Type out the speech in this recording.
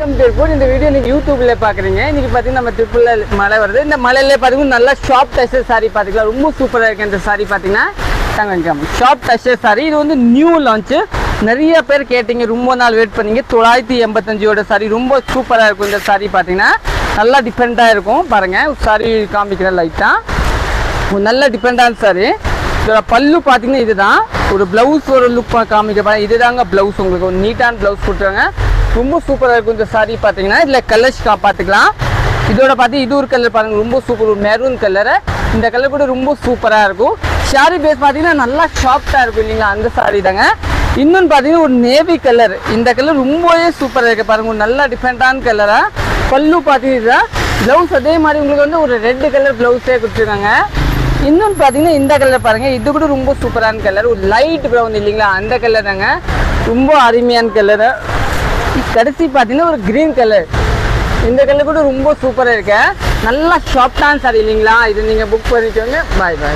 Welcome to food. இந்த video நீங்கள் யூடியூப்ல பார்க்குறீங்க. இன்றைக்கி பார்த்தீங்கன்னா நம்ம திருப்பூரில் மழை வருது. இந்த மழையிலே பார்த்தீங்கன்னா நல்லா ஷாப் டச்சர் சாரி பார்த்துக்கலாம். ரொம்ப சூப்பராக இருக்குது இந்த சாரி பார்த்தீங்கன்னா. ஷாப் டச்சர் சாரி இது வந்து நியூ லான்ச்சு. நிறைய பேர் கேட்டிங்க, ரொம்ப நாள் வெயிட் பண்ணீங்க. 985 சாரி ரொம்ப சூப்பராக இருக்கும். இந்த சாரி பார்த்தீங்கன்னா நல்லா டிஃப்ரெண்ட்டாக இருக்கும். பாருங்கள் சாரி காமிக்கிறேன் லைட்டாக. நல்ல டிஃப்ரெண்ட்டான சாரி. இதோட பல்லு பார்த்தீங்கன்னா இதுதான். ஒரு ப்ளவுஸ் ஒரு லுக் காமிக்க இதுதாங்க ப்ளவுஸ். உங்களுக்கு ஒரு நீட்டான ப்ளவுஸ் கொடுத்துருவாங்க. ரொம்ப சூப்பராக இருக்கும் இந்த சாரி பார்த்தீங்கன்னா. இதில் கலர்ஸ் பார்த்துக்கலாம். இதோட பார்த்து இது ஒரு கலர் பாருங்கள், ரொம்ப சூப்பர். ஒரு மெரூன் கலரு. இந்த கலர் கூட ரொம்ப சூப்பராக இருக்கும். சாரி பேஸ் பார்த்தீங்கன்னா நல்லா சாஃப்டாக இருக்கும் இல்லைங்களா, அந்த சாரி தாங்க. இன்னொன்று பார்த்தீங்கன்னா ஒரு நேவி கலர். இந்த கலர் ரொம்பவே சூப்பராக இருக்குது பாருங்கள். நல்லா டிஃப்ரெண்ட்டான கலராக. பல்லு பார்த்தீங்கன்னா ப்ளவுஸ் அதே மாதிரி உங்களுக்கு வந்து ஒரு ரெட் கலர் ப்ளவுஸே கொடுத்துருக்காங்க. இன்னொன்று பார்த்தீங்கன்னா இந்த கலர் பாருங்கள், இது கூட ரொம்ப சூப்பரான கலர். ஒரு லைட் ப்ரௌன் இல்லைங்களா, அந்த கலர் தாங்க. ரொம்ப அருமையான கலரு. கடைசி பார்த்தீங்கன்னா ஒரு க்ரீன் கலர். இந்த கலர் கூட ரொம்ப சூப்பராக இருக்கு. நல்லா ஷாப்டான சாரி இல்லைங்களா. இது நீங்கள் புக் பண்ணிக்கோங்க. பாய் பாய்.